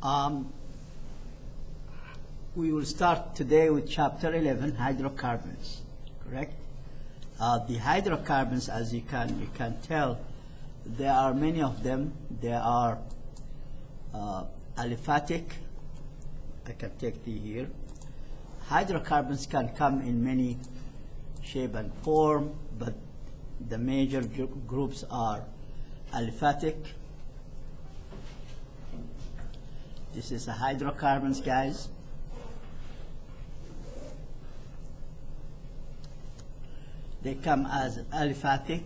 Um, we will start today with chapter 11, hydrocarbons, correct? The hydrocarbons, as you can tell, there are many of them. There are aliphatic. I can take the here. Hydrocarbons can come in many shape and form, but the major groups are aliphatic. This is the hydrocarbons, guys. They come as aliphatic.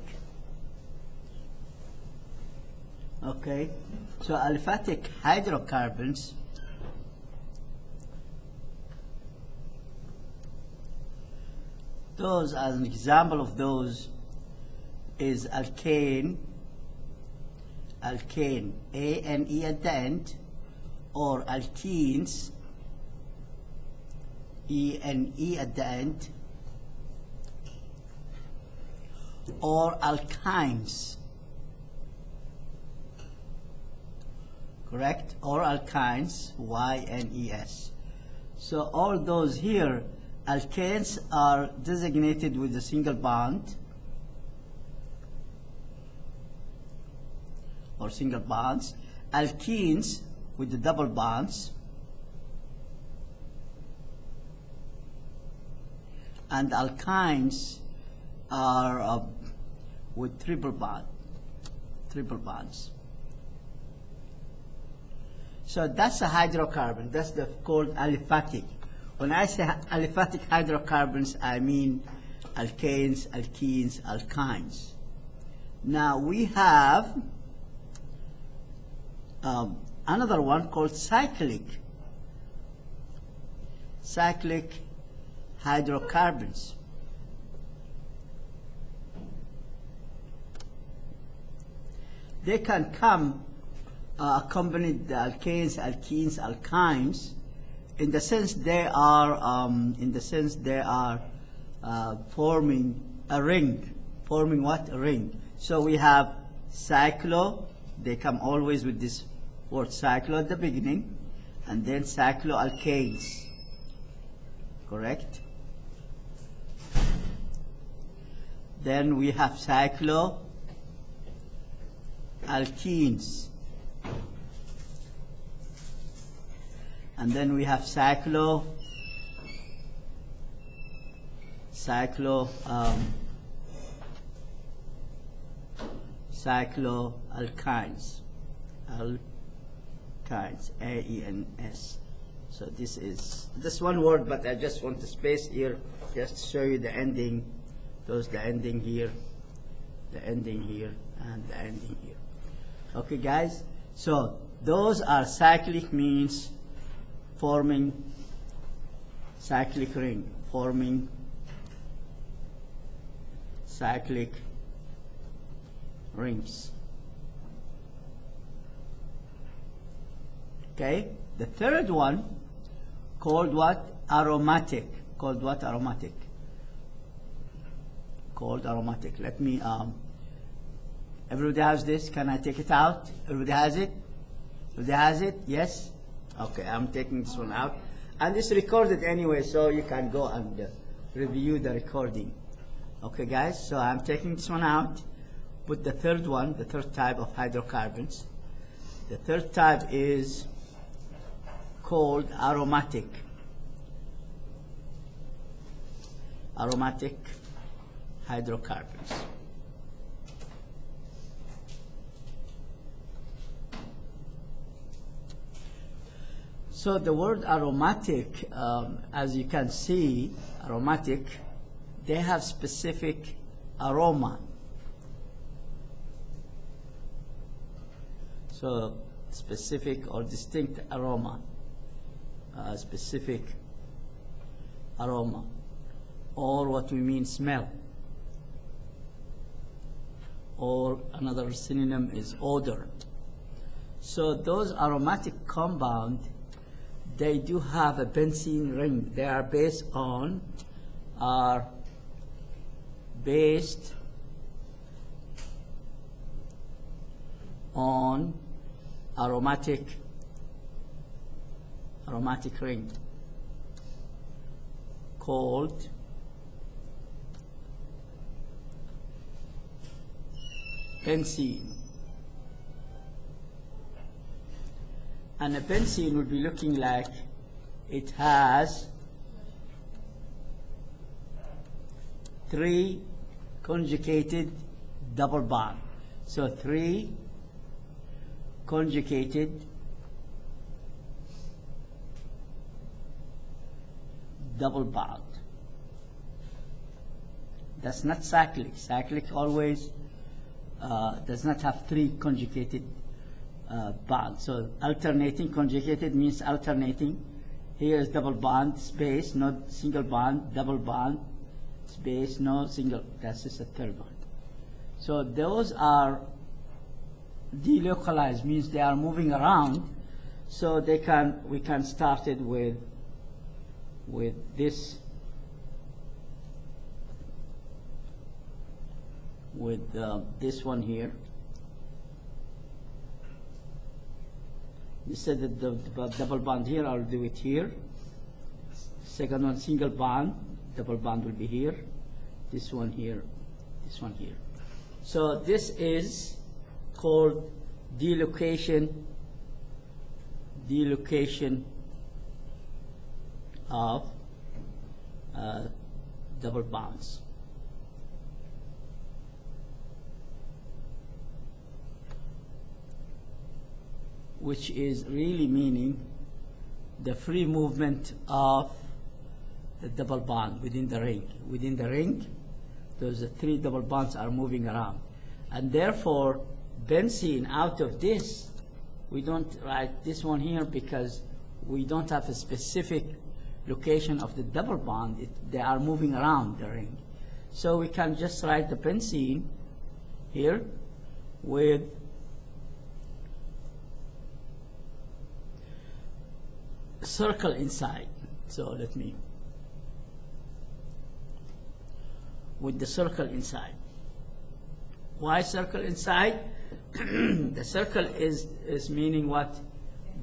Okay, so aliphatic hydrocarbons those, as an example of those, is alkane, A-N-E at the end, or alkenes, E-N-E at the end, or alkynes, correct? Or alkynes, Y-N-E-S. So all those here, alkanes are designated with a single bond or single bonds. Alkenes with the double bonds. And alkynes are with triple bonds. So that's a hydrocarbon. That's called aliphatic. When I say aliphatic hydrocarbons, I mean alkanes, alkenes, alkynes. Now we have another one called cyclic hydrocarbons. They can come accompanied the alkanes, alkenes, alkynes, in the sense they are forming a ring. Forming what? A ring. So we have cyclo. They come always with this word cyclo at the beginning, and then cycloalkanes. Correct? Then we have cycloalkenes. And then we have cycloalkynes. Alkynes, A-E-N-S. So this is one word, but I just want the space here just to show you the ending. Those the ending here, the ending here, and the ending here. Okay, guys. So those are cyclic, means forming cyclic ring, forming cyclic rings. Okay, the third one called what? Aromatic. Called what? Aromatic. Called aromatic. Let me everybody has this. Can I take it out? Everybody has it? Everybody has it? Yes? Okay, I'm taking this one out. And it's recorded anyway, so you can go and review the recording. Okay, guys, so I'm taking this one out. Put the third one, the third type of hydrocarbons. The third type is called aromatic. Aromatic hydrocarbons. So the word aromatic, as you can see, aromatic, they have specific aroma. So specific or distinct aroma, specific aroma, or what we mean smell, or another synonym is odor. So those aromatic compounds, they do have a benzene ring. They are based on aromatic aromatic ring called benzene. And a benzene will be looking like it has 3 conjugated double bond. So 3 conjugated double bond. That's not cyclic. Cyclic always does not have 3 conjugated bonds. So alternating, conjugated means alternating. Here is double bond, space, not single bond, double bond, space, no single, that's just a third bond. So those are delocalized, means they are moving around, so we can start it with this, this one here. You said that the double bond here, I'll do it here. Second one, single bond, double bond will be here. This one here, this one here. So this is called delocation of double bonds. Which is really meaning the free movement of the double bond within the ring. Within the ring, those 3 double bonds are moving around. And therefore, benzene, out of this, we don't write this one here because we don't have a specific location of the double bond. They are moving around the ring. So we can just write the benzene here with circle inside. So let me, with the circle inside. Why circle inside? The circle is meaning what?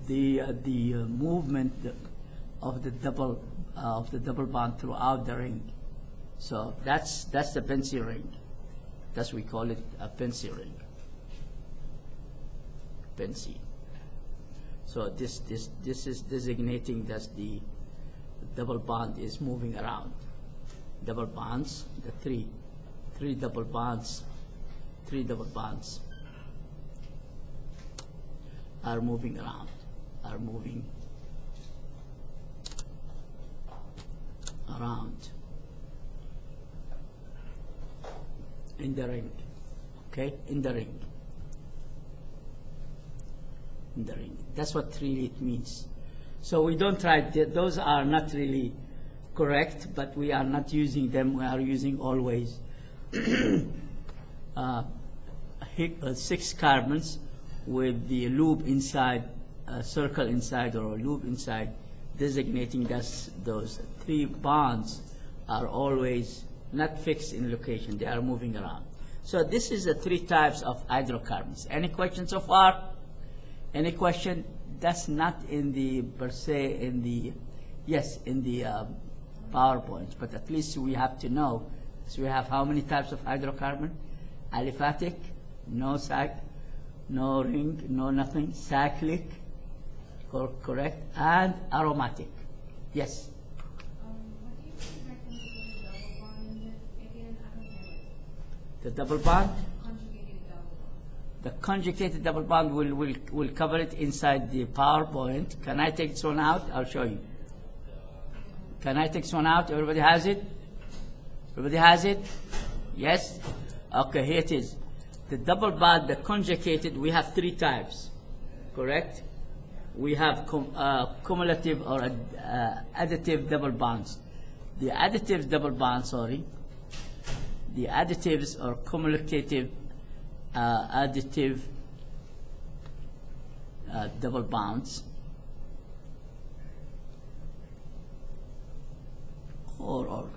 The movement of the double bond throughout the ring. So that's the benzene ring. That's we call it a benzene ring. Benzene. So this is designating that the double bond is moving around. Double bonds, the three double bonds are moving around, in the ring, okay, in the ring. That's what really it means. So we don't try, those are not really correct, but we are not using them. We are using always 6 carbons with the loop inside, a circle inside or a loop inside, designating that those 3 bonds are always not fixed in location. They are moving around. So this is the 3 types of hydrocarbons. Any questions so far? Any question? That's not in the per se in the, yes, in the PowerPoint, but at least we have to know. So we have how many types of hydrocarbon? Aliphatic, no ring, no nothing, cyclic, correct, and aromatic. Yes? The double bond? The conjugated double bond will cover it inside the PowerPoint. Can I take this one out? I'll show you. Can I take this one out? Everybody has it? Everybody has it? Yes? Okay, here it is. The double bond, the conjugated, we have 3 types, correct? We have cumulative or additive double bonds. The additive double bonds, the additives or cumulative additive double bonds, or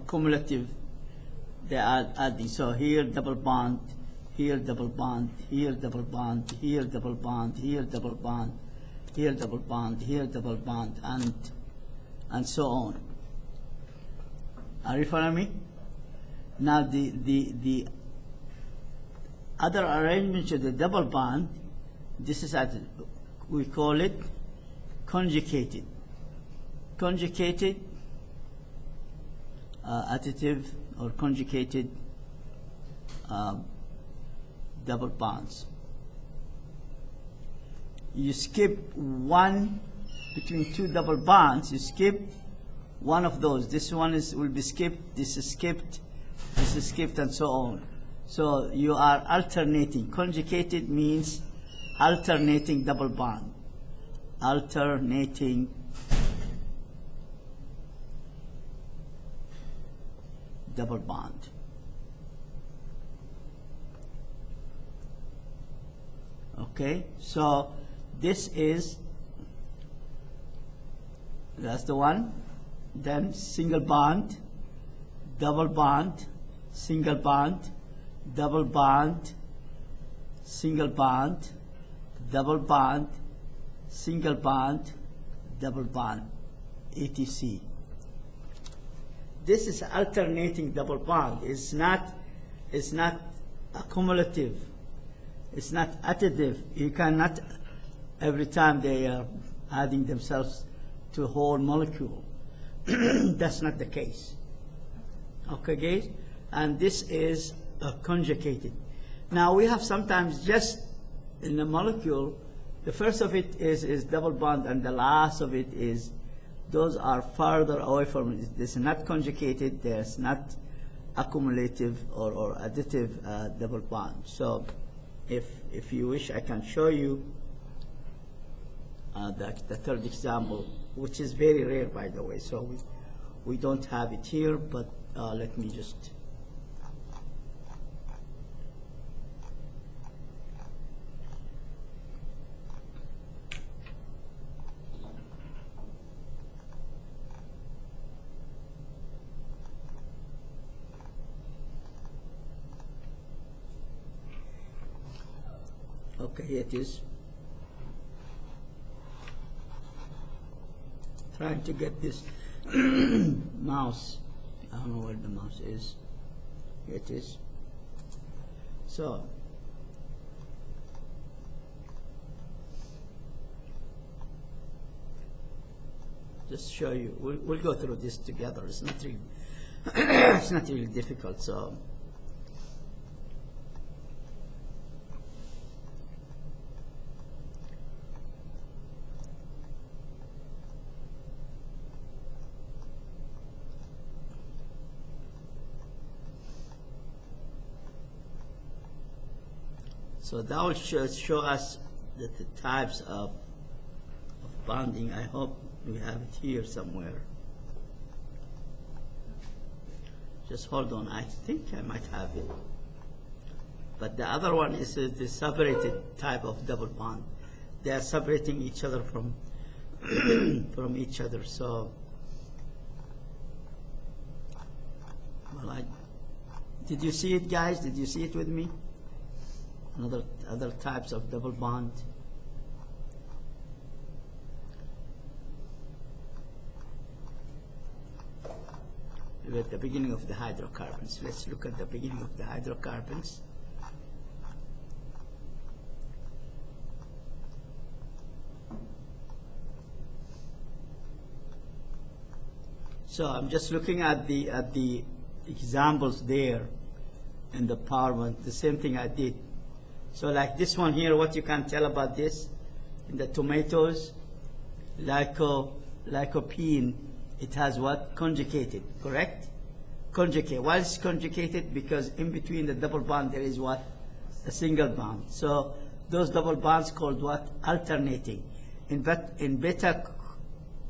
cumulative, they are adding. So here double bond, here double bond, here double bond, here double bond, here double bond, here double bond, here double bond, and so on. Are you following me? Now the other arrangement of the double bond, this is we call it conjugated. Conjugated additive or conjugated double bonds. You skip one between two double bonds. You skip one of those. This one will be skipped. This is skipped. This is skipped, and so on. So you are alternating. Conjugated means alternating double bond. Alternating double bond. Okay, so this is, that's the one. Then single bond, double bond, single bond, double bond, single bond, double bond, single bond, double bond, etc. This is alternating double bond. It's not accumulative. It's not additive. You cannot, every time they are adding themselves to a whole molecule. That's not the case. Okay, guys? And this is conjugated. Now we have sometimes just in a molecule, the first of it is double bond, and the last of it is, those are farther away from it. This is not conjugated. There's not accumulative or additive double bond. So if you wish, I can show you the third example, which is very rare, by the way. So we don't have it here, but let me just. Okay, here it is. Trying to get this mouse. I don't know where the mouse is. Here it is. So just show you. We'll go through this together. It's not really it's not really difficult. So that will show us the types of bonding. I hope we have it here somewhere. Just hold on. I think I might have it. But the other one is the separated type of double bond. They are separating each other from from each other. So, well, did you see it, guys? Did you see it with me? Other types of double bond. We're at the beginning of the hydrocarbons. Let's look at the beginning of the hydrocarbons. So I'm just looking at the examples there in the PowerPoint. The same thing I did. So like this one here, what you can tell about this, in the tomatoes, lycopene, it has what? Conjugated, correct? Conjugate. Why is it conjugated? Because in between the double bond there is what? A single bond. So those double bonds called what? Alternating. In beta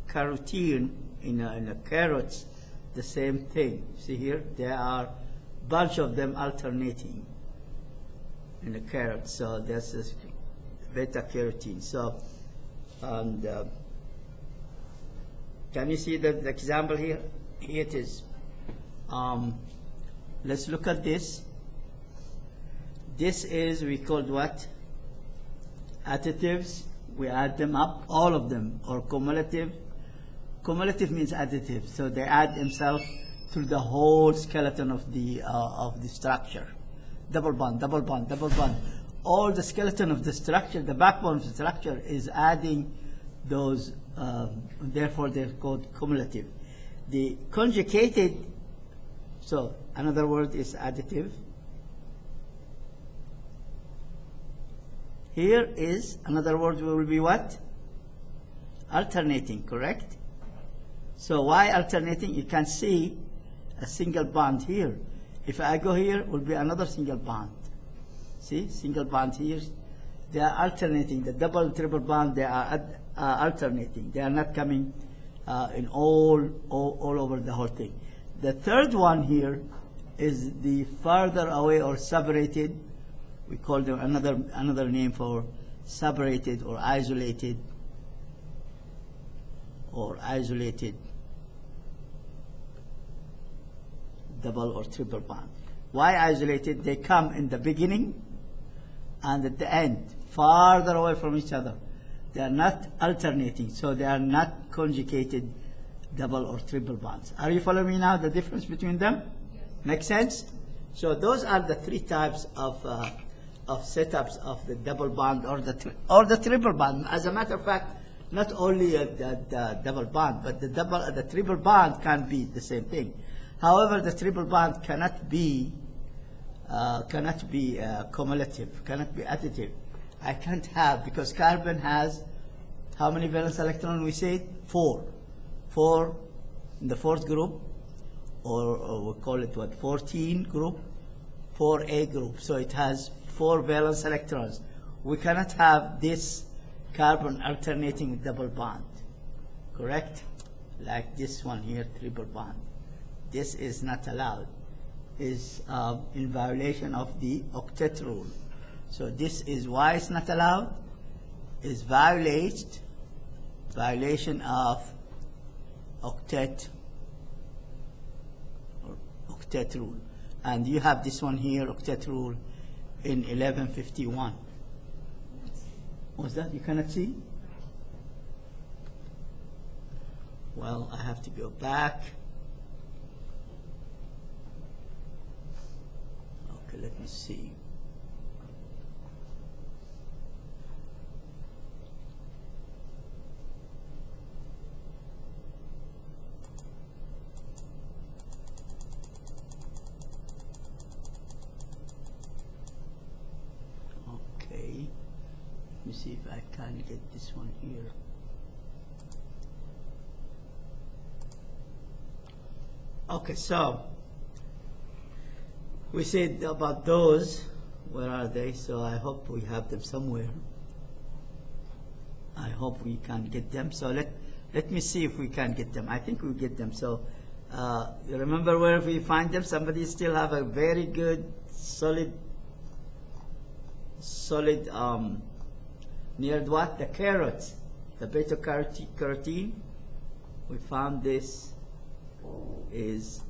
carotene, in the carrots, the same thing. See here, there are a bunch of them alternating in the carrot. So that's this beta carotene. So, and can you see the example here? Here it is. Let's look at this. This is, we called what? Additives. we add them up, all of them, or cumulative. Cumulative means additive, so they add themselves to the whole skeleton of the structure. Double bond, double bond, double bond. All the skeleton of the structure, the backbone of the structure, is adding those. Therefore, they're called cumulative. The conjugated, so another word is additive. Here is another word will be what? Alternating, correct? So why alternating? You can see a single bond here. If I go here, will be another single bond. See, single bond here. They are alternating. The double, triple bond, they are alternating. They are not coming in all over the whole thing. The third one here is the farther away or separated. We call them another name for separated or isolated double or triple bond. Why isolated? They come in the beginning and at the end, farther away from each other. They are not alternating, so they are not conjugated double or triple bonds. Are you following me now, the difference between them? Yes. Make sense? So those are the three types of setups of the double bond or the triple bond. As a matter of fact, not only the double bond, but the triple bond can be the same thing. However, the triple bond cannot be cumulative, cannot be additive. I can't have, because carbon has how many valence electrons? We said 4. 4 in the fourth group, or we call it what? 14 group, 4A group. So it has 4 valence electrons. We cannot have this carbon alternating with double bond, correct? Like this one here, triple bond. This is not allowed. Is in violation of the octet rule. So this is why it's not allowed. Is violation of octet rule. And you have this one here, octet rule, in 1151. What's that? You cannot see? Well, I have to go back. Okay, let me see. Okay, let me see if I can get this one here. Okay, so we said about those, where are they? So I hope we have them somewhere. I hope we can get them. So let me see if we can get them. I think we'll get them. So you remember where we find them? Somebody still have a very good, solid, near what? The carrots, the beta carotene. We found this is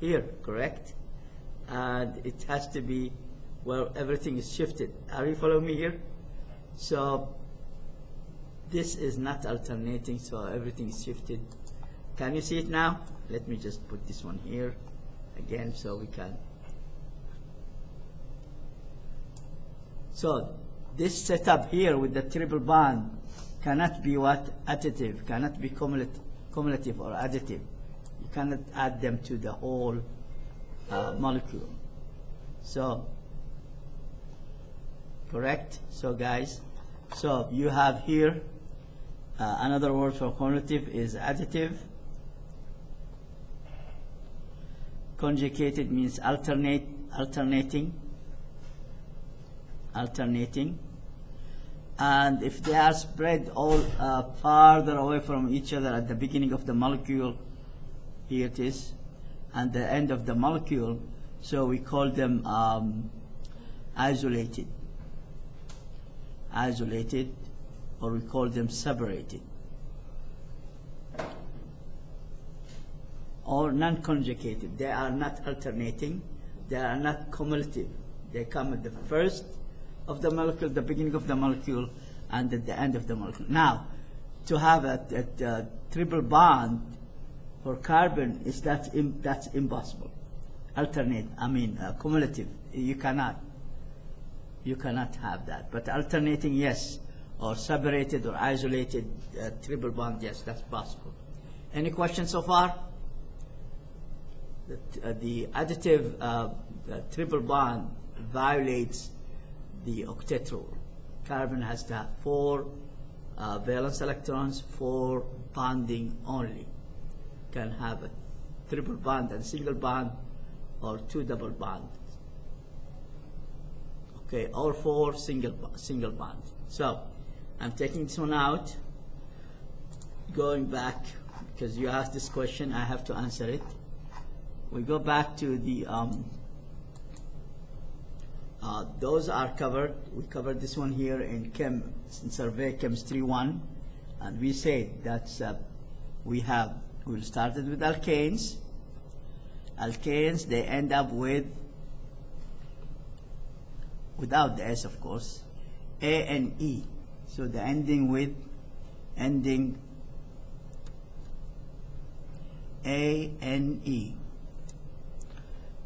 here, correct? And it has to be where everything is shifted. Are you following me here? So this is not alternating, so everything is shifted. Can you see it now? Let me just put this one here again so we can. So this setup here with the triple bond cannot be what? Additive, cannot be cumulative or additive. You cannot add them to the whole molecule. So, correct? So guys, so you have here another word for cumulative is additive. Conjugated means alternating. And if they are spread all farther away from each other at the beginning of the molecule, here it is, and the end of the molecule, so we call them isolated, or we call them separated, or non-conjugated. They are not alternating, they are not cumulative. They come at the first of the molecule, the beginning of the molecule, and at the end of the molecule. Now, to have a triple bond for carbon that's impossible. Alternate, cumulative. You cannot have that. But alternating, yes, or separated or isolated triple bond, yes, that's possible. Any questions so far? The additive triple bond violates the octet rule. Carbon has to have 4 valence electrons, 4 bonding only. Can have a triple bond and single bond, or 2 double bonds. Okay, or 4 single bonds. So I'm taking this one out. Going back, because you asked this question, I have to answer it. We go back to the those are covered. We covered this one here in survey chemistry 1, and we say that we started with alkanes. Alkanes, they end up without the S, of course, A and E. So the ending A and E.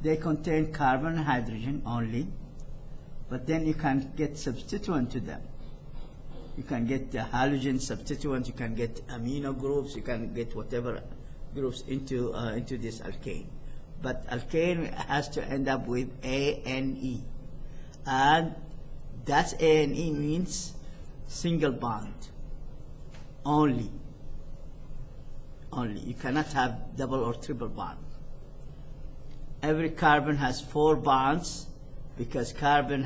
They contain carbon and hydrogen only, but then you can get substituent to them. You can get the halogen substituent, you can get amino groups, you can get whatever groups into this alkane. But alkane has to end up with A and E. And that's A and E means single bond only. You cannot have double or triple bond. Every carbon has 4 bonds, because carbon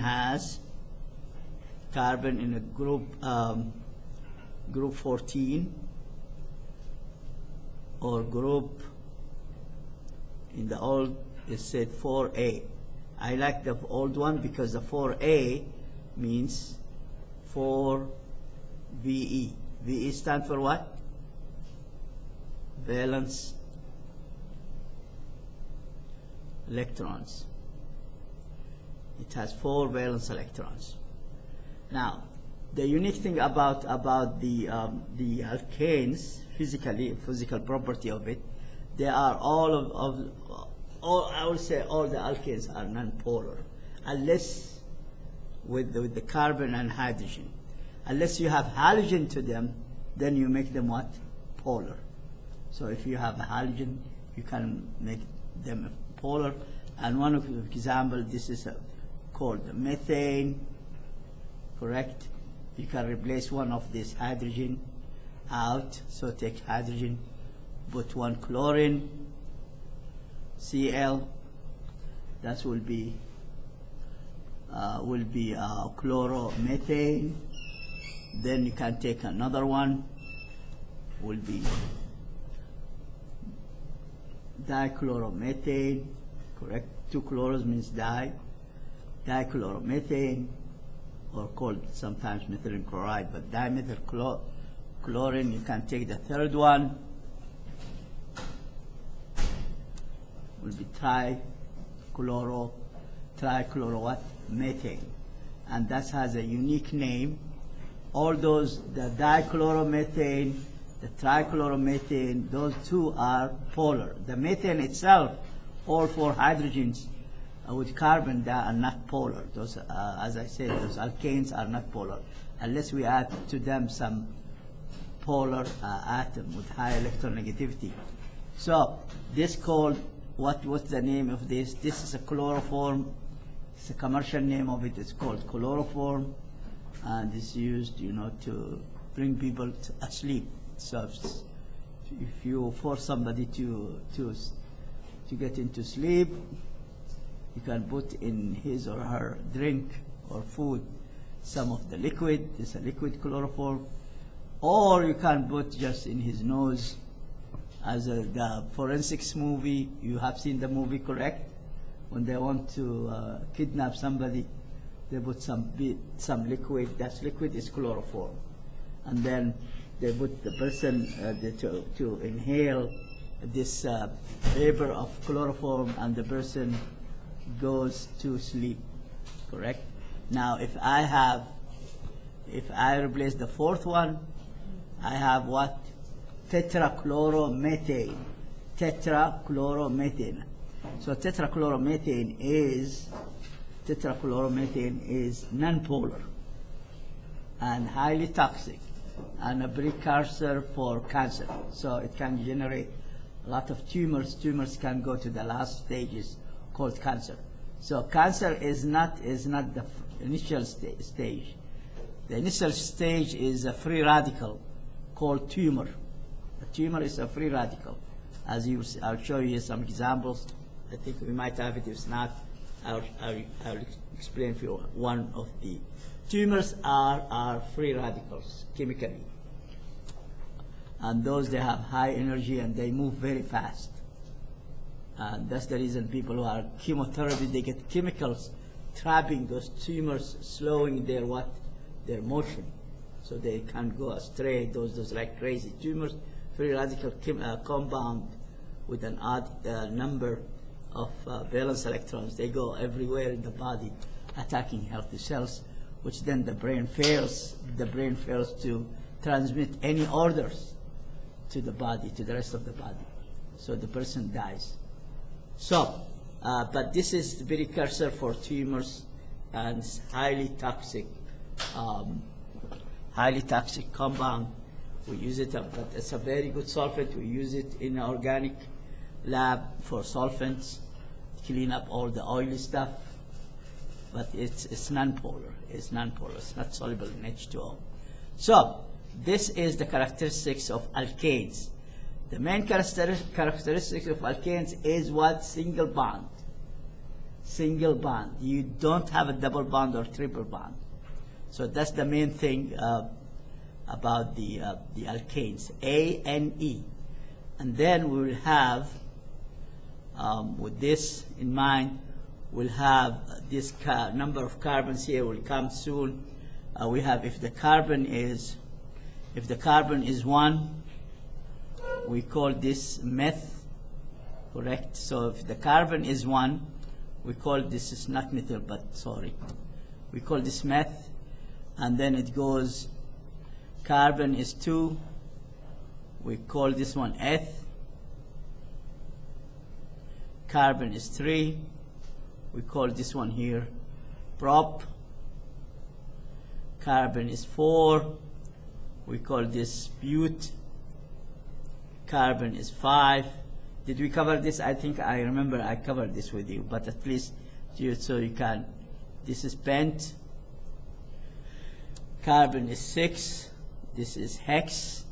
in a group 14, or group in the old, it said 4A. I like the old one because the 4A means 4 VE. VE stands for what? Valence electrons. It has 4 valence electrons. Now, the unique thing about the alkanes, physical property of it, they are I would say all the alkanes are non-polar, unless with the carbon and hydrogen. Unless you have halogen to them, then you make them what? Polar. So if you have a halogen, you can make them polar. And one of the example, this is called methane, correct? You can replace one of this hydrogen out. So take hydrogen, put 1 chlorine, Cl. That will be chloromethane. Then you can take another one, will be dichloromethane, correct? 2 chloros means dichloromethane, or called sometimes methylene chloride, but dimethyl chlorine. You can take the third one, will be trichloromethane, and that has a unique name. All those, the dichloromethane, the trichloromethane, those 2 are polar. The methane itself, all 4 hydrogens with carbon, they are not polar. Those, as I said, those alkanes are not polar, unless we add to them some polar atom with high electronegativity. So this called, what's the name of this? This is a chloroform. It's a commercial name of it. It's called chloroform, and it's used, to bring people asleep. So if you force somebody to get into sleep, you can put in his or her drink or food some of the liquid. It's a liquid chloroform, or you can put just in his nose. As the forensics movie, you have seen the movie, correct? When they want to kidnap somebody, they put some liquid. That liquid is chloroform, and then they put the person to inhale this vapor of chloroform, and the person goes to sleep, correct? Now, if I replace the fourth one, I have what? Tetrachloromethane. Tetrachloromethane. So tetrachloromethane is nonpolar and highly toxic and a precursor for cancer. So it can generate a lot of tumors. Tumors can go to the last stages called cancer. So cancer is not the initial stage. The initial stage is a free radical called tumor. A tumor is a free radical. I'll show you some examples. I think we might have it. If not, I'll explain for you. One of the tumors are free radicals chemically. And those, they have high energy and they move very fast. And that's the reason people who are chemotherapy, they get chemicals trapping those tumors, slowing their motion, so they can't go astray. Those like crazy tumors, free radical compound with an odd number of valence electrons. They go everywhere in the body, attacking healthy cells, which then the brain fails. The brain fails to transmit any orders to the body, to the rest of the body. So the person dies. So, but this is the precursor for tumors and highly toxic compound. We use it, but it's a very good solvent. We use it in an organic lab for solvents, clean up all the oily stuff. But it's non-polar. It's non-polar. It's not soluble in H2O. So this is the characteristics of alkanes. The main characteristic of alkanes is what? Single bond. Single bond. You don't have a double bond or triple bond. So that's the main thing about the alkanes, A and E. And then we will have, with this in mind, we'll have this number of carbons here will come soon. We have, if the carbon is 1, we call this meth, correct? So if the carbon is 1, we call this is not methyl, but sorry, we call this meth. And then it goes, carbon is 2, we call this one eth. Carbon is 3, we call this one here prop. Carbon is 4, we call this but. Carbon is 5. Did we cover this? I think I remember I covered this with you, but at least so you can. This is pent. Carbon is 6. This is hex.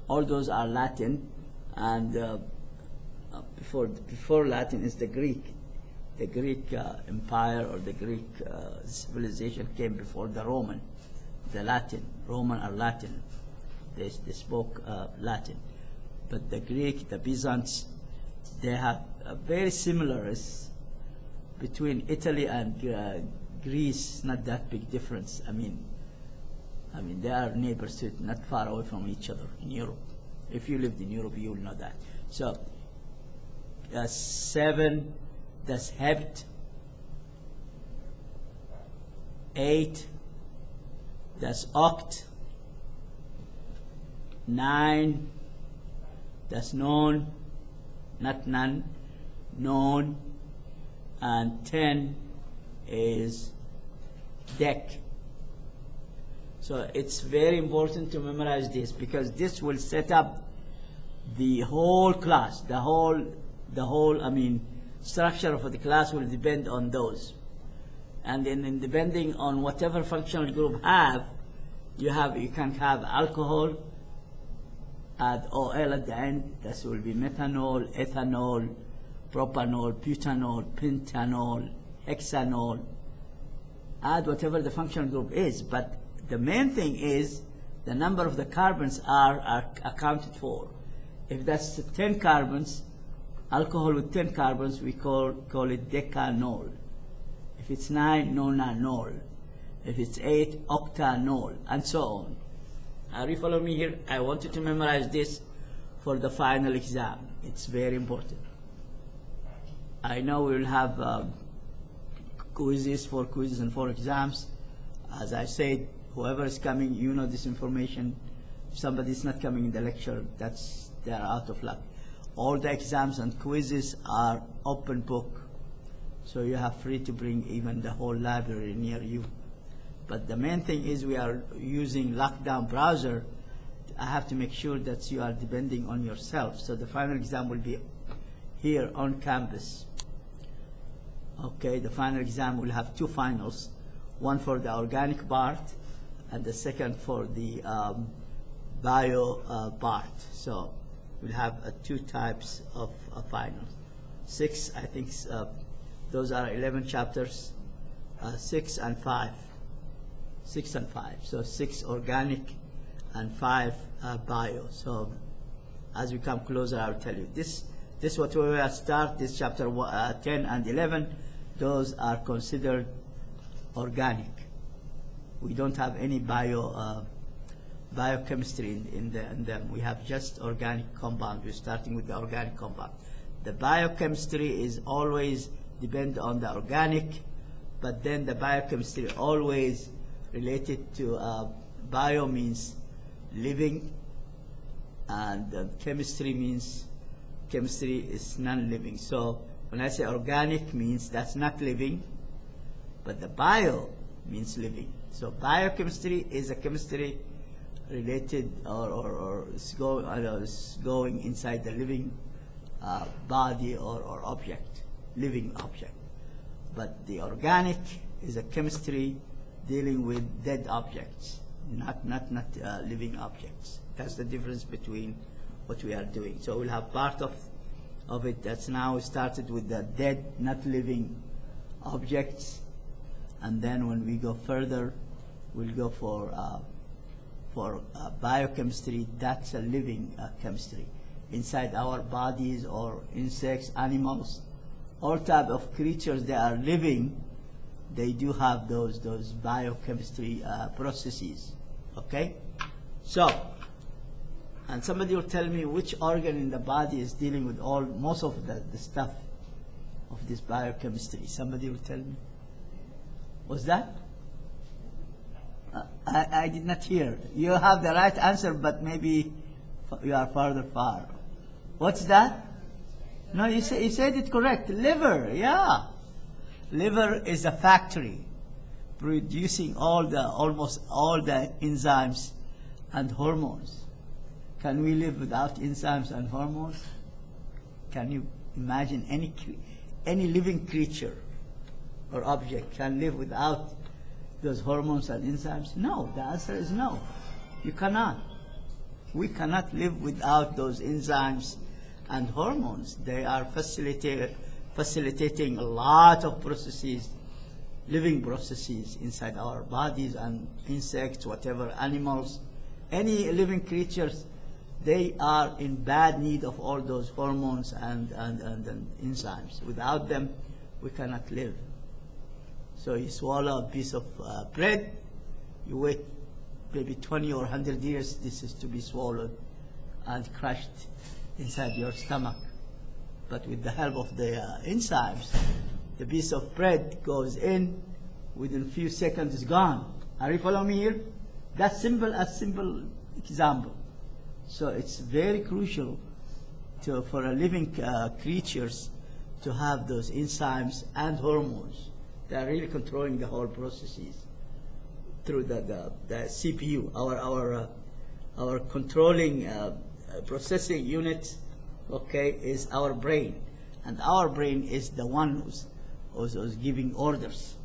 All those are Latin, and before Latin is the Greek. The Greek empire or the Greek civilization came before the Roman. The Latin, Roman are Latin. They spoke Latin. But the Greek, the Byzants, they have a very similar between Italy and Greece. Not that big difference. I mean, they are neighbors, not far away from each other in Europe. If you lived in Europe, you will know that. So, 7, that's hept. 8, that's oct. 9, that's known, not none, known. And 10 is deck. So it's very important to memorize this, because this will set up the whole class. The whole structure of the class will depend on those. And then depending on whatever functional group you can have alcohol, add OL at the end. This will be methanol, ethanol, propanol, butanol, pentanol, hexanol. Add whatever the functional group is, but the main thing is the number of the carbons are accounted for. If that's 10 carbons, alcohol with 10 carbons, we call it decanol. If it's 9, nonanol. If it's 8, octanol, and so on. Are you following me here? I want you to memorize this for the final exam. It's very important. I know we will have quizzes, 4 quizzes and 4 exams. As I said, whoever is coming, you know this information. If somebody is not coming in the lecture, they are out of luck. All the exams and quizzes are open book, so you have free to bring even the whole library near you. But the main thing is we are using lockdown browser. I have to make sure that you are depending on yourself. So the final exam will be here on campus. Okay, the final exam will have 2 finals, one for the organic part and the second for the bio part. So we'll have 2 types of finals. 6, I think, those are 11 chapters, 6 and 5. 6 and 5. So 6 organic and 5 bio. So as we come closer, I'll tell you. This what we will start, this chapter 10 and 11, those are considered organic. We don't have any biochemistry in them. We have just organic compound. We're starting with the organic compound. The biochemistry is always depend on the organic, but then the biochemistry always related to bio means living, and chemistry means chemistry is non-living. So when I say organic means that's not living, but the bio means living. So biochemistry is a chemistry related or is going inside the living body or object, living object. But the organic is a chemistry dealing with dead objects, not living objects. That's the difference between what we are doing. So we'll have part of it that's now started with the dead, not living objects, and then when we go further, we'll go for biochemistry. That's a living chemistry inside our bodies, or insects, animals, all type of creatures that are living. They do have those biochemistry processes. Okay, so. And somebody will tell me which organ in the body is dealing with most of the stuff of this biochemistry. Somebody will tell me. What's that? I did not hear. You have the right answer, but maybe you are far. What's that? No, you said it correct. Liver, yeah. Liver is a factory producing almost all the enzymes and hormones. Can we live without enzymes and hormones? Can you imagine any living creature or object can live without those hormones and enzymes? No, the answer is no. You cannot. We cannot live without those enzymes and hormones. They are facilitating a lot of processes, living processes inside our bodies, and insects, whatever, animals, any living creatures. They are in bad need of all those hormones and enzymes. Without them, we cannot live. So you swallow a piece of bread, you wait maybe 20 or 100 years, this is to be swallowed and crushed inside your stomach. But with the help of the enzymes, the piece of bread goes in, within a few seconds it's gone. Are you following me here? That's simple example. So it's very crucial for a living creatures to have those enzymes and hormones. They are really controlling the whole processes through the CPU, our controlling processing unit. Okay, is our brain, and our brain is the one who's giving orders.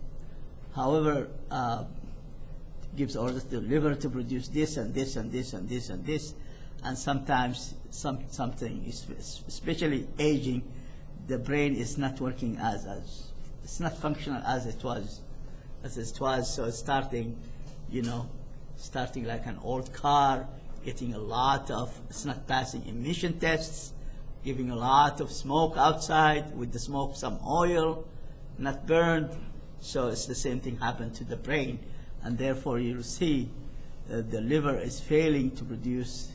However, gives orders to the liver to produce this and this and this and this and this. And sometimes something, especially aging, the brain is not working as it's not functional as it was. So it's starting like an old car, getting a lot of, it's not passing emission tests, giving a lot of smoke outside, with the smoke some oil, not burned. So it's the same thing happened to the brain, and therefore you see the liver is failing to produce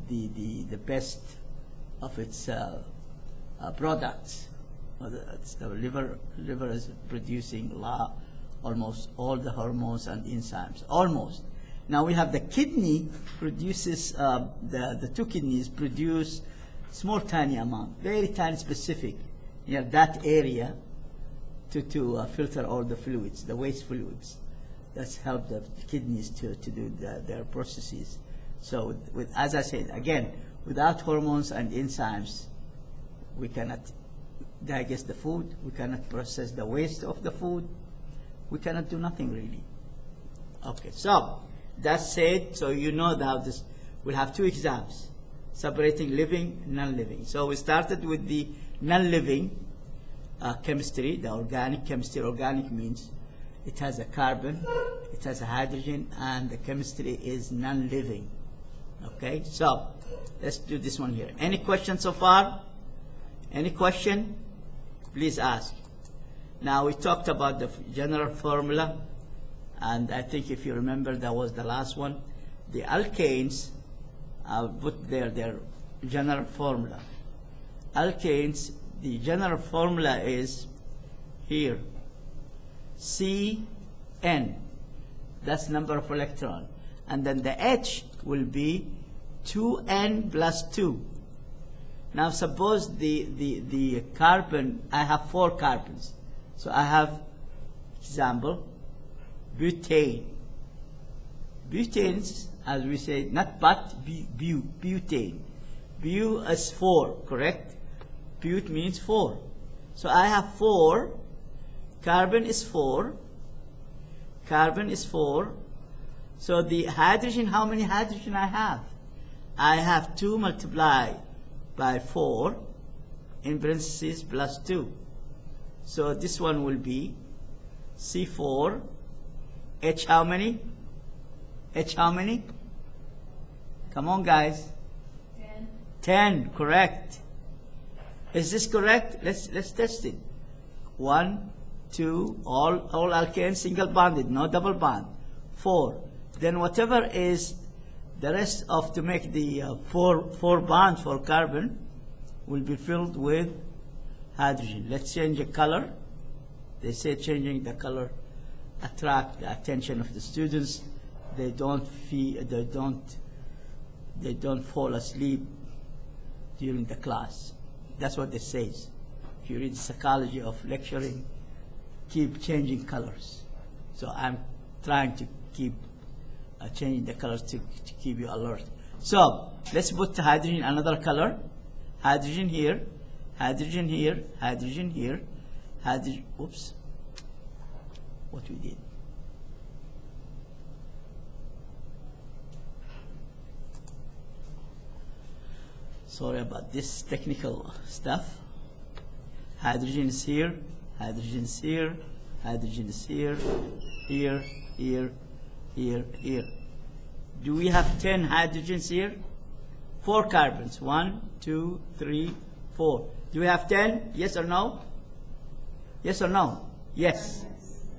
the best of its products. It's the liver. Liver is producing almost all the hormones and enzymes. Almost. Now we have the kidney produces the two kidneys produce small tiny amount, very tiny specific. You have that area to filter all the fluids, the waste fluids. That's help the kidneys to do their processes. So as I said again, without hormones and enzymes, we cannot digest the food, we cannot process the waste of the food, we cannot do nothing really. Okay, so that said, so you know that this, we'll have two exams, separating living and non-living. So we started with the non-living chemistry, the organic chemistry. Organic means it has a carbon, it has a hydrogen, and the chemistry is non-living. Okay, so let's do this one here. Any questions so far? Any question? Please ask. Now we talked about the general formula, and I think if you remember that was the last one. The alkanes, I'll put their general formula. Alkanes, the general formula is here, Cn, that's number of electron, and then the H will be 2n plus 2. Now suppose the carbon, I have 4 carbons. So I have, example, butane. Butanes, as we say, not but, butane. Bu is 4, correct? But means 4. So I have 4, carbon is 4, carbon is 4. So the hydrogen, how many hydrogen I have? I have 2 multiplied by 4 in parentheses plus 2. So this one will be C4, H how many? H how many? Come on guys. 10. 10, correct. Is this correct? Let's test it. 1, 2, all alkanes single bonded, no double bond. 4. Then whatever is the rest of to make the four bonds for carbon will be filled with hydrogen. Let's change the color. They say changing the color attract the attention of the students. They don't fall asleep during the class. That's what they say. If you read the psychology of lecturing, keep changing colors. So I'm trying to keep changing the colors to keep you alert. So let's put the hydrogen another color. Hydrogen here, hydrogen here, hydrogen here, hydrogen. Oops, what we did. Sorry about this technical stuff. Hydrogen is here, hydrogen is here, hydrogen is here, here, here, here, here. Do we have 10 hydrogens here? 4 carbons. 1, 2, 3, 4. Do we have 10? Yes or no? Yes or no? Yes.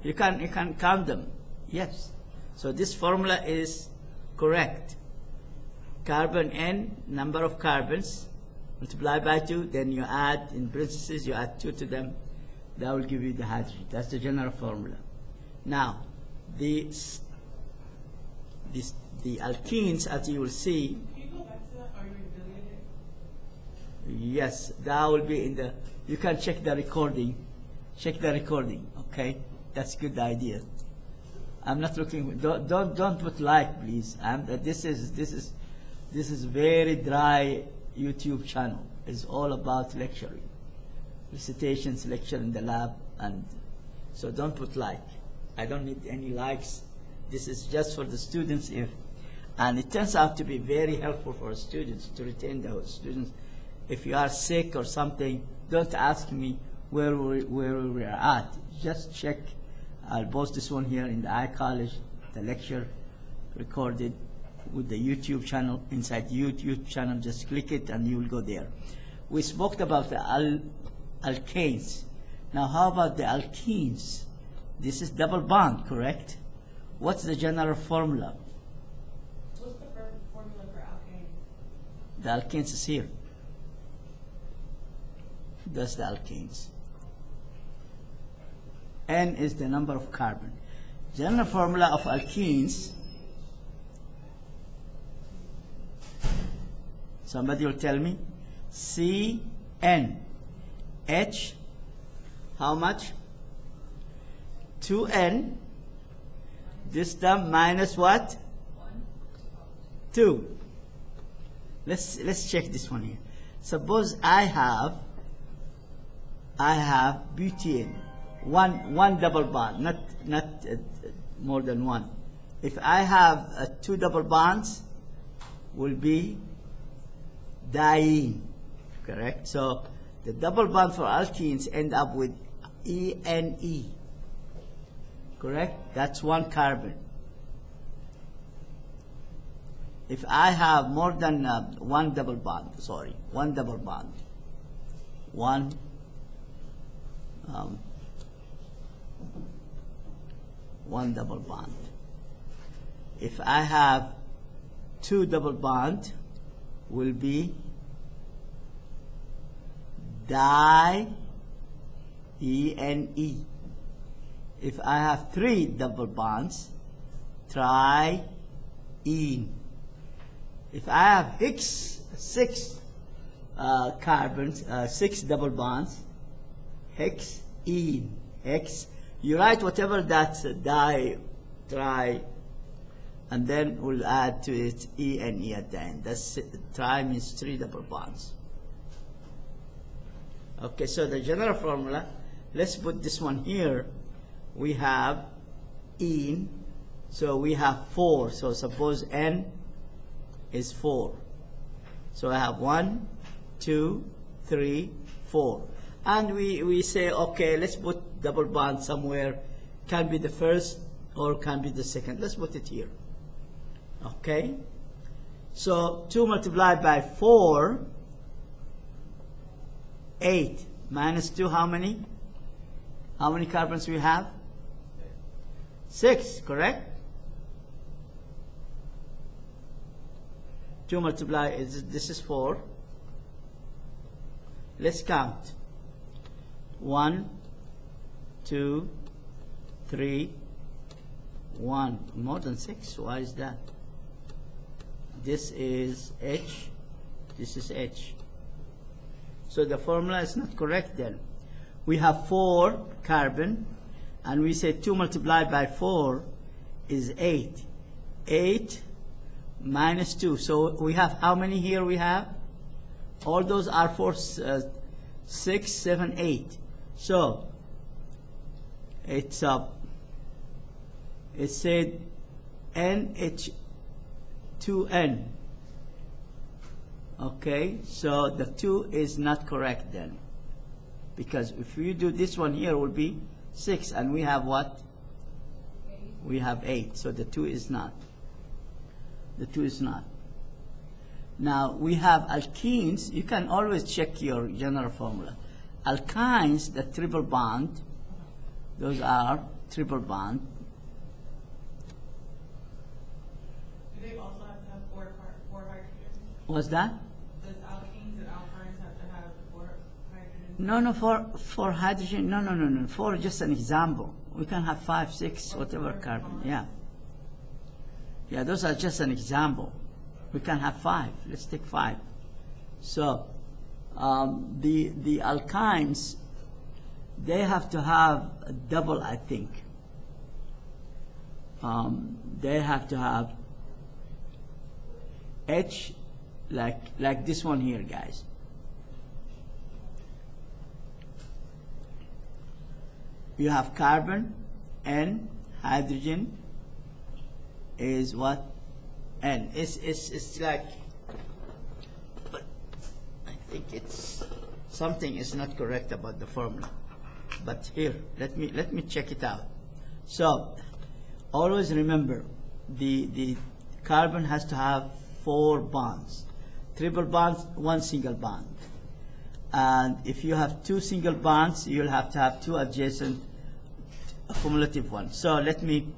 You can count them. Yes. So this formula is correct. Carbon N, number of carbons, multiply by 2, then you add, in parentheses, you add 2 to them. That will give you the hydrogen. That's the general formula. Now, the alkenes, as you will see, Can you go back to that? Are you affiliated? yes, that will be in the, you can check the recording. Check the recording, okay? That's a good idea. I'm not looking, don't put like, please. This is very dry YouTube channel. It's all about lecturing. Recitations, lecture in the lab, and so don't put like. I don't need any likes. This is just for the students, and it turns out to be very helpful for students to retain those students. If you are sick or something, don't ask me where we are at. Just check. I'll post this one here in the iCollege, the lecture recorded with the YouTube channel. Inside the YouTube channel, just click it and you will go there. We spoke about the alkanes. Now how about the alkenes? This is double bond, correct? What's the general formula? What's the formula for alkane? The alkanes is here. That's the alkanes. N is the number of carbon. General formula of alkenes. Somebody will tell me. CN. H. How much? 2N. This term minus what? 2. Let's check this one here. Suppose I have butane, one double bond, not more than one. If I have 2 double bonds, will be diene, correct? So the double bond for alkenes end up with ENE, correct? That's 1 carbon. If I have more than one double bond, one double bond, one double bond. If I have 2 double bond, will be diene. If I have 3 double bonds, triene. If I have 6 carbons, 6 double bonds, hexene. Hex, you write whatever that's di, tri, and then we'll add to it ene at the end. That's tri means 3 double bonds. Okay, so the general formula, let's put this one here. We have ene, so we have 4. So suppose N is 4. So I have 1, 2, 3, 4. And we say, okay, let's put double bond somewhere. Can be the first or can be the second. Let's put it here. Okay? So 2 multiplied by 4, 8. Minus 2, how many? How many carbons we have? 6, correct? 2 multiply, this is 4. Let's count. 1, 2, 3, 1. More than 6, why is that? This is H, this is H. So the formula is not correct then. We have 4 carbon, and we say 2 multiplied by 4 is 8. 8 minus 2. So we have how many here we have? All those are for 6, 7, 8. So it's it said NH2N. Okay, so the 2 is not correct then, because if you do this one here, it will be 6, and we have what? 8. We have 8. So the 2 is not. The 2 is not. Now we have alkenes. You can always check your general formula. Alkynes, the triple bond, those are triple bond. Do they also have to have 4 hydrogens? What's that? Does alkenes and alkynes have to have 4 hydrogens? No, for hydrogen, no. 4 is just an example. We can have 5, 6, whatever carbon. Yeah. Yeah, those are just an example. We can have 5. Let's take 5. So the alkynes, they have to have a double, I think. They have to have H like this one here, guys. You have carbon, N, hydrogen is what? N. It's like, but I think it's something is not correct about the formula. But here, let me check it out. So always remember, the carbon has to have 4 bonds. Triple bonds, 1 single bond. And if you have 2 single bonds, you'll have to have 2 adjacent cumulative ones. So let me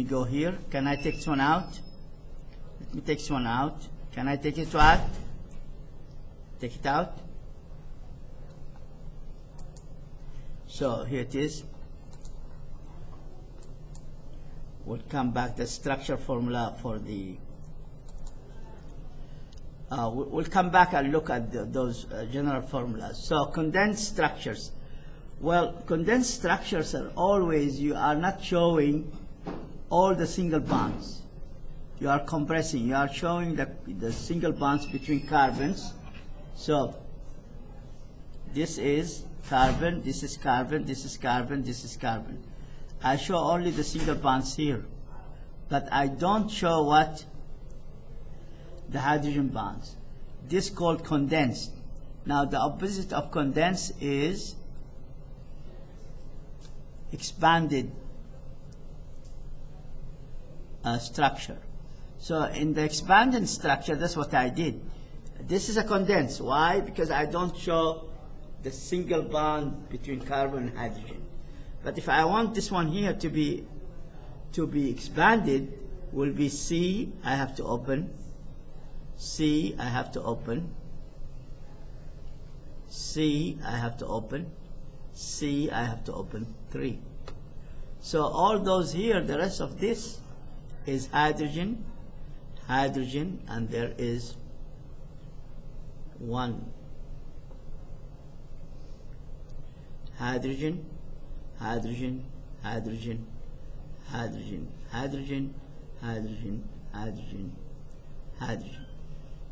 go here. Can I take this one out? Let me take this one out. Can I take it out? Take it out. So here it is. We'll come back the structure formula for the. We'll come back and look at those general formulas. So condensed structures. Well, condensed structures are always, you are not showing all the single bonds. You are compressing. You are showing the single bonds between carbons. So this is carbon, this is carbon, this is carbon, this is carbon. I show only the single bonds here, but I don't show what? The hydrogen bonds. This is called condensed. Now the opposite of condensed is expanded structure. So in the expanded structure, that's what I did. This is a condensed. Why? Because I don't show the single bond between carbon and hydrogen. But if I want this one here to be expanded, will be C, I have to open, C, I have to open, C, I have to open, C, I have to open, 3. So all those here, the rest of this is hydrogen, hydrogen, and there is 1. Hydrogen, hydrogen, hydrogen, hydrogen, hydrogen, hydrogen, hydrogen, hydrogen.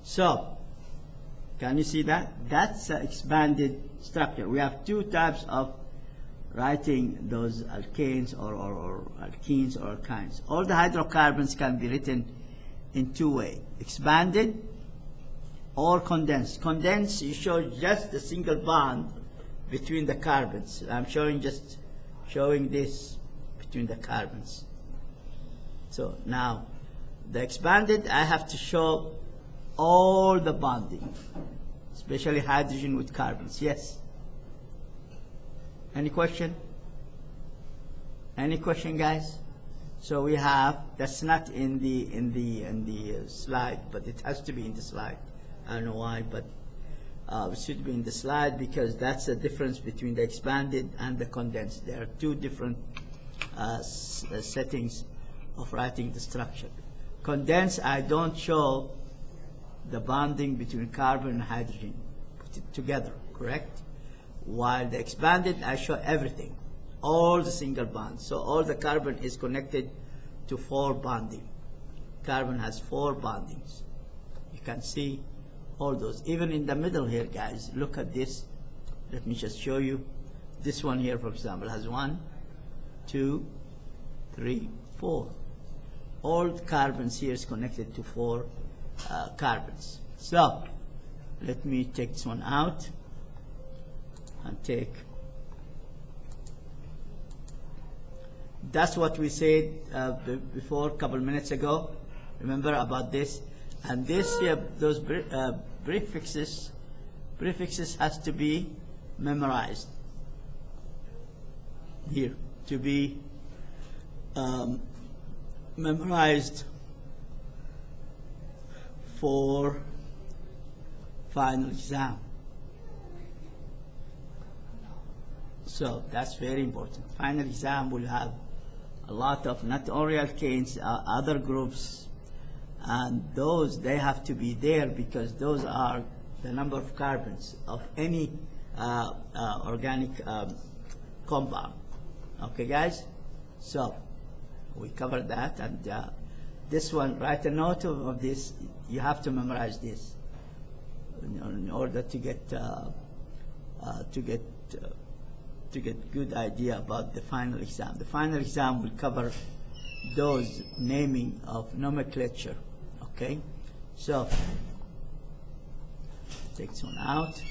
So, can you see that? That's an expanded structure. We have 2 types of writing those alkanes or alkenes or alkynes. All the hydrocarbons can be written in 2 ways: expanded or condensed. Condensed, you show just the single bond between the carbons. I'm showing this between the carbons. So now, the expanded, I have to show all the bonding, especially hydrogen with carbons. Yes? Any question? Any question, guys? So we have, that's not in the slide, but it has to be in the slide. I don't know why, but it should be in the slide because that's the difference between the expanded and the condensed. There are 2 different settings of writing the structure. Condensed, I don't show the bonding between carbon and hydrogen, put it together, correct? While the expanded, I show everything, all the single bonds. So all the carbon is connected to 4 bonding. Carbon has 4 bondings. You can see all those. Even in the middle here, guys, look at this. Let me just show you. This one here, for example, has 1, 2, 3, 4. All carbons here is connected to 4 carbons. So let me take this one out and take. That's what we said before a couple minutes ago. Remember about this? And this here, those prefixes has to be memorized here, to be memorized for final exam. So that's very important. Final exam will have a lot of not only alkanes, other groups, and those, they have to be there because those are the number of carbons of any organic compound. Okay, guys? So we covered that, and this one, write a note of this. You have to memorize this in order to get good idea about the final exam. The final exam will cover those naming of nomenclature. Okay, so take this one out.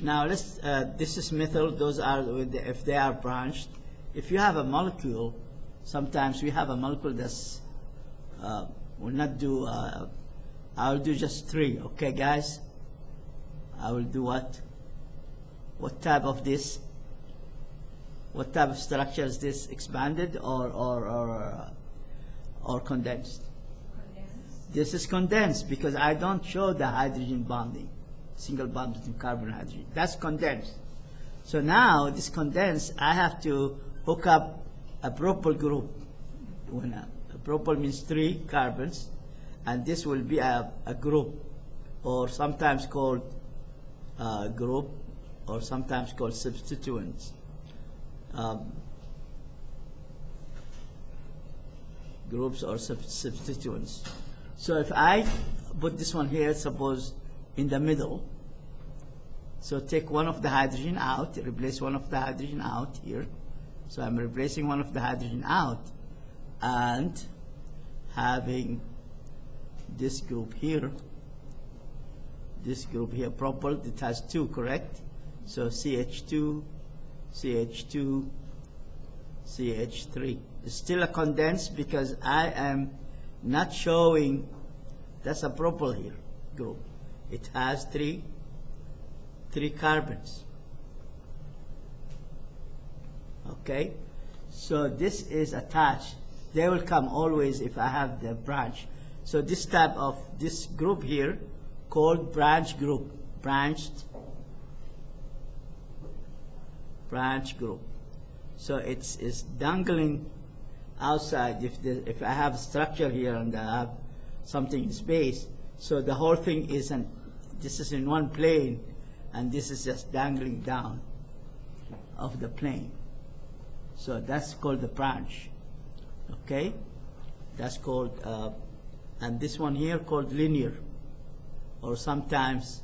Now let's. This is methyl. Those are if they are branched. If you have a molecule, sometimes we have a molecule that's. Will not do. I'll do just 3. Okay, guys. I will do what? What type of this? What type of structure is this? Expanded or condensed? Condensed. This is condensed because I don't show the hydrogen bonding. single bond between carbon and hydrogen. That's condensed. So now this condensed, I have to hook up a propyl group. When a propyl means 3 carbons, and this will be a group, or sometimes called group, or sometimes called substituents. Groups or substituents. So if I put this one here, suppose in the middle, so take one of the hydrogen out, replace one of the hydrogen out here. So I'm replacing one of the hydrogen out and having this group here, propyl, it has 2, correct? So CH2, CH2, CH3. It's still a condensed because I am not showing, that's a propyl here group. It has 3 carbons. Okay, so this is attached. They will come always if I have the branch. So this type of this group here called branch group, branch group. So it's dangling outside. If I have structure here and I have something in space, so the whole thing this is in one plane, and this is just dangling down of the plane. So that's called the branch. Okay, that's called, and this one here called linear, or sometimes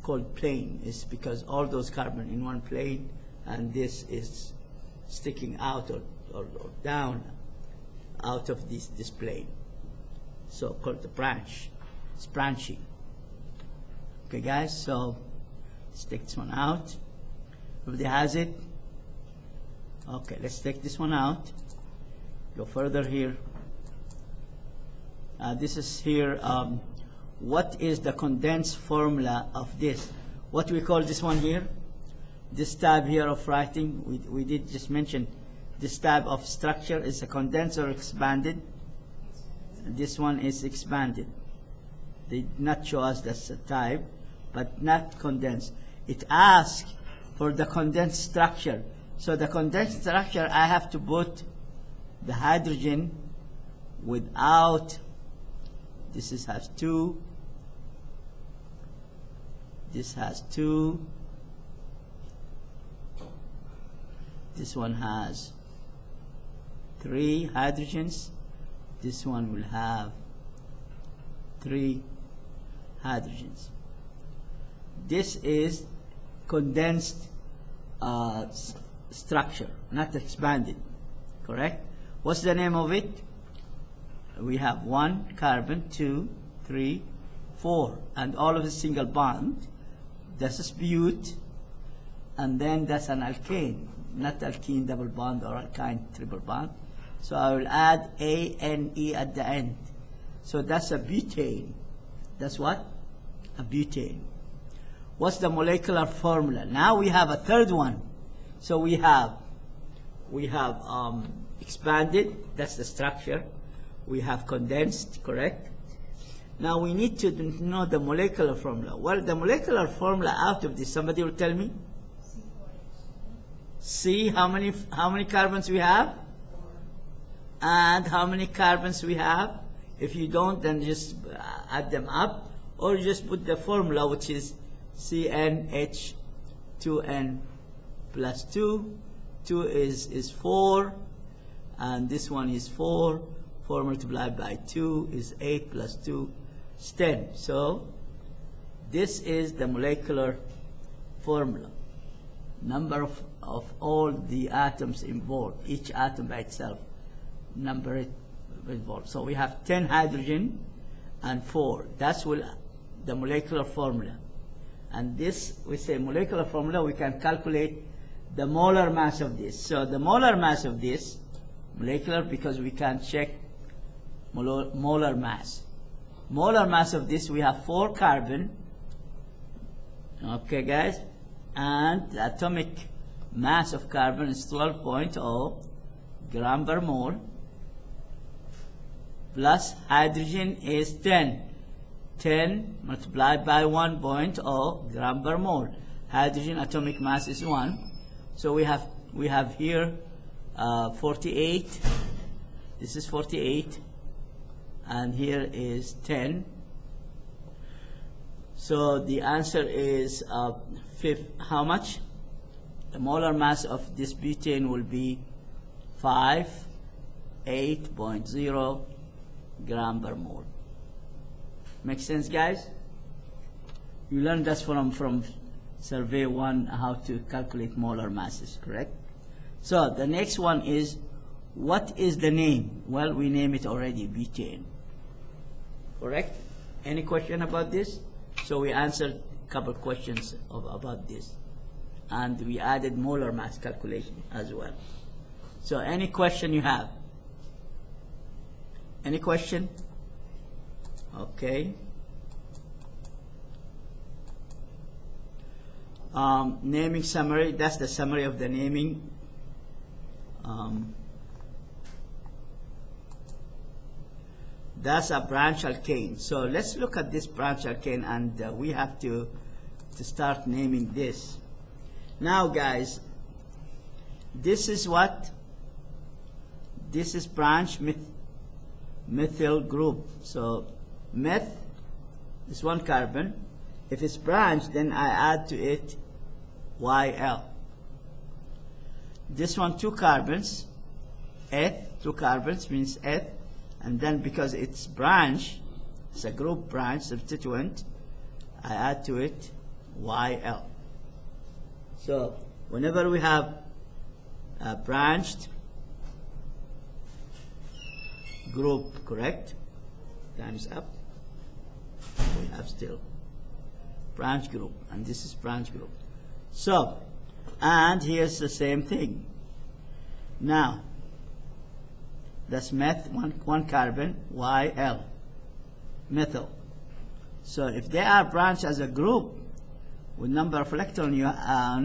called plane, is because all those carbon in one plane, and this is sticking out or down out of this plane. So called the branch. It's branching. Okay, guys. So let's take this one out. Everybody has it? Okay, let's take this one out. Go further here. This is here. What is the condensed formula of this? What we call this one here? This type here of writing, we did just mention this type of structure is a condensed or expanded. This one is expanded. They did not show us that's a type, but not condensed. It asks for the condensed structure. So the condensed structure, I have to put the hydrogen without, this has 2, this has 2, this one has 3 hydrogens, this one will have 3 hydrogens. This is condensed structure, not expanded, correct? What's the name of it? We have 1 carbon, 2, 3, 4, and all of a single bond. This is bute, and then that's an alkane, not alkene double bond or alkyne triple bond. So I will add A-N-E at the end. So that's a butane. That's what? A butane. What's the molecular formula? Now we have a third one. So we have expanded, that's the structure. We have condensed, correct? Now we need to know the molecular formula. Well, the molecular formula out of this, somebody will tell me? See how many carbons we have? And how many carbons we have? If you don't, then just add them up, or just put the formula, which is CnH2n plus 2. 2 is 4, and this one is 4. 4 multiplied by 2 is 8 plus 2 is 10. So this is the molecular formula. Number of all the atoms involved, each atom by itself, number it involved. So we have 10 hydrogen and 4. That's the molecular formula. And this, we say molecular formula, we can calculate the molar mass of this. So the molar mass of this, molecular, because we can check molar mass. Molar mass of this, we have 4 carbon, okay guys, and the atomic mass of carbon is 12.0 gram per mole, plus hydrogen is 10. 10 multiplied by 1.0 gram per mole. Hydrogen atomic mass is 1. So we have here 48. This is 48. And here is 10. So the answer is how much? The molar mass of this butane will be 8.0 gram per mole. Make sense, guys? You learned that from survey 1 how to calculate molar masses, correct? So the next one is, what is the name? Well, we name it already, butane. Correct? Any question about this? So we answered a couple questions about this. And we added molar mass calculation as well. So any question you have? Any question? Okay. Naming summary, that's the summary of the naming. That's a branch alkane. So let's look at this branch alkane, and we have to start naming this. Now, guys, this is what? This is branch methyl group. So meth is 1 carbon. If it's branch, then I add to it YL. This one 2 carbons. Eth, 2 carbons means eth. And then because it's branch, it's a group branch substituent, I add to it YL. So whenever we have a branched group, correct? Times up, we have still branch group, and this is branch group. So, and here's the same thing. Now, that's meth, one carbon, YL, methyl. So if they are branched as a group with number of electron,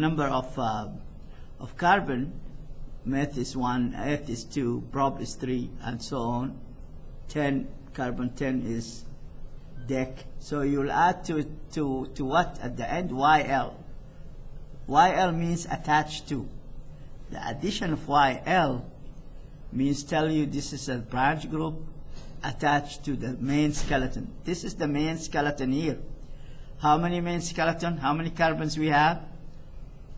number of carbon, meth is 1, eth is 2, prop is 3, and so on. 10, carbon 10 is dec. So you'll add to what at the end? YL. YL means attached to. The addition of YL means tell you this is a branch group attached to the main skeleton. This is the main skeleton here. How many main skeleton? How many carbons we have?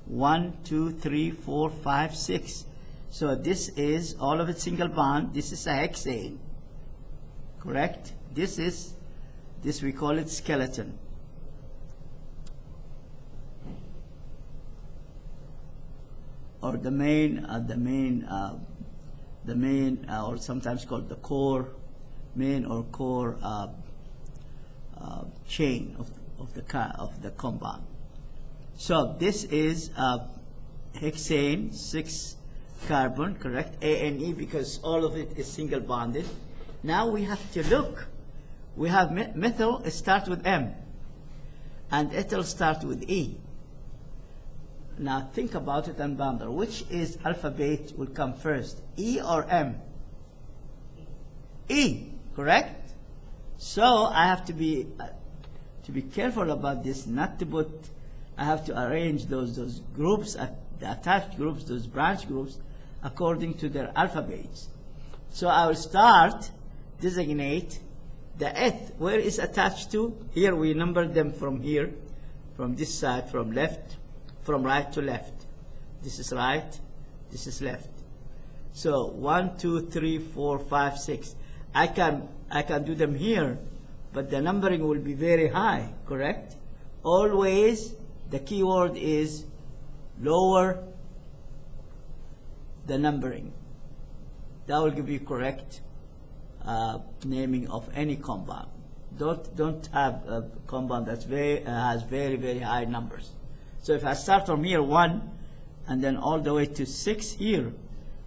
1, 2, 3, 4, 5, 6. So this is all of it single bond. This is a hexane. Correct? This we call it skeleton. Or the main, or sometimes called the core, main or core chain of the compound. So this is hexane, 6 carbon, correct? A and E, because all of it is single bonded. Now we have to look. We have methyl start with M, and ethyl start with E. Now think about it and ponder. Which is alphabet will come first, E or M? E, correct? So I have to be careful about this, not to put. I have to arrange those groups, the attached groups, those branch groups, according to their alphabets. So I will start designate the eth. Where is attached to? Here we number them from here, from this side, from right to left. This is right, this is left. So 1, 2, 3, 4, 5, 6. I can do them here, but the numbering will be very high, correct? Always the key word is lower the numbering. That will give you correct naming of any compound. Don't have a compound that has very, very high numbers. So if I start from here 1 and then all the way to 6 here,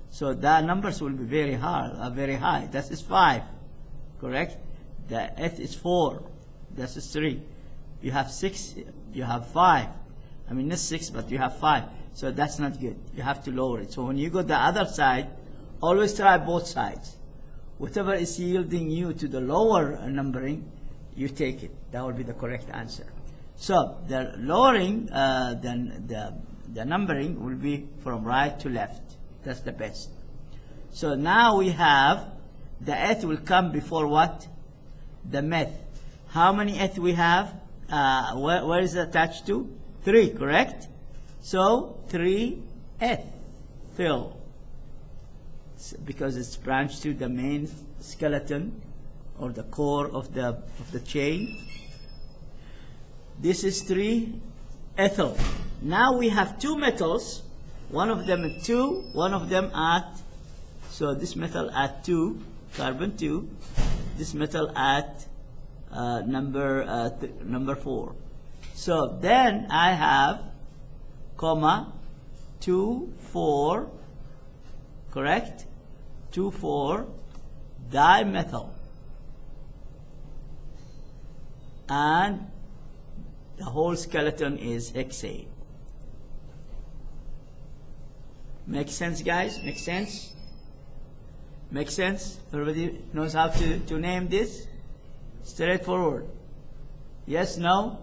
so the numbers will be very high. That is 5, correct? The eth is 4. That is 3. You have 6. You have 5. I mean, not 6, but you have 5. So that's not good. You have to lower it. So when you go the other side, always try both sides. Whatever is yielding you to the lower numbering, you take it. That will be the correct answer. So the lowering, then the numbering will be from right to left. That's the best. So now we have the eth will come before what? The meth. How many eth we have? Where is it attached to? 3, correct? So 3 eth, fill. Because it's branched to the main skeleton or the core of the chain. This is 3 ethyl. Now we have 2 metals, one of them at 2, one of them at, so this metal at 2, carbon 2, this metal at number 4. So then I have comma 2 4, correct? 2 4 dimethyl, and the whole skeleton is hexane. Makes sense, guys? Makes sense? Makes sense? Everybody knows how to name this? Straightforward. Yes, no?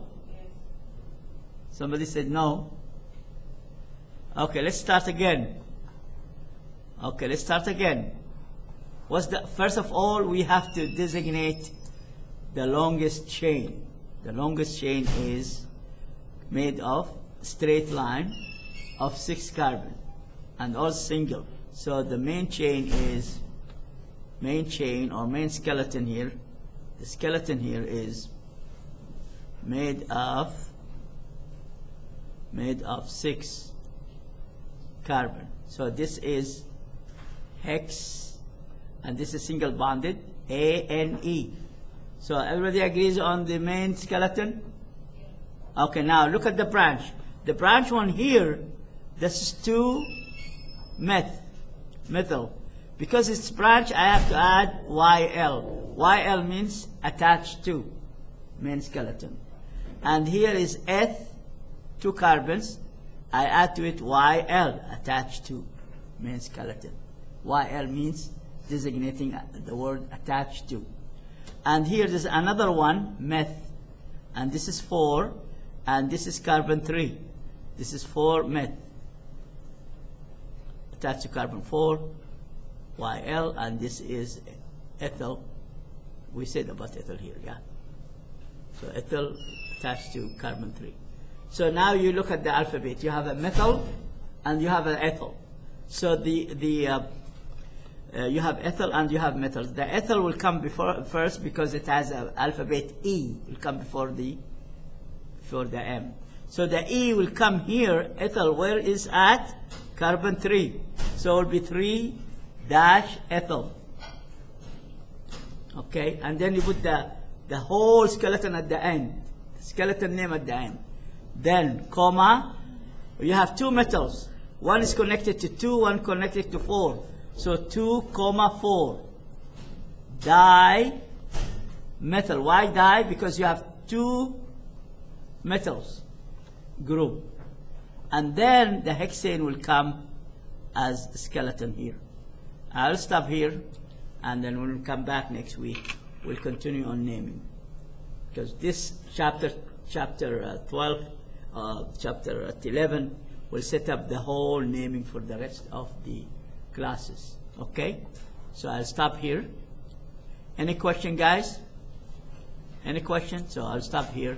Somebody said no. Okay, let's start again. Okay, let's start again. First of all, we have to designate the longest chain. The longest chain is made of straight line of 6 carbon and all single. So the main chain is main chain or main skeleton here. The skeleton here is made of 6 carbon. So this is hex, and this is single bonded, A-N-E. So everybody agrees on the main skeleton? Okay, now look at the branch. The branch one here, this is 2 methyl. Because it's branch, I have to add YL. YL means attached to main skeleton. And here is eth, 2 carbons. I add to it YL, attached to main skeleton. YL means designating the word attached to. And here there's another one, meth, and this is 4, and this is carbon 3. This is 4 meth, attached to carbon 4, YL, and this is ethyl. We said about ethyl here, yeah. So ethyl attached to carbon 3. So now you look at the alphabet. You have a methyl, and you have an ethyl. So you have ethyl and you have metals. The ethyl will come first because it has an alphabet E. Will come before the M. So the E will come here. Ethyl, where is at? Carbon 3. So it will be 3-ethyl. Okay, and then you put the whole skeleton at the end. Skeleton name at the end. Then comma. You have 2 metals. One is connected to 2, one connected to 4. So 2, 4. Dimethyl. Why di? Because you have 2 metals group. And then the hexane will come as a skeleton here. I'll stop here, and then when we come back next week, we'll continue on naming. Because this chapter 12, chapter 11, will set up the whole naming for the rest of the classes. Okay? So I'll stop here. Any question, guys? Any question? So I'll stop here.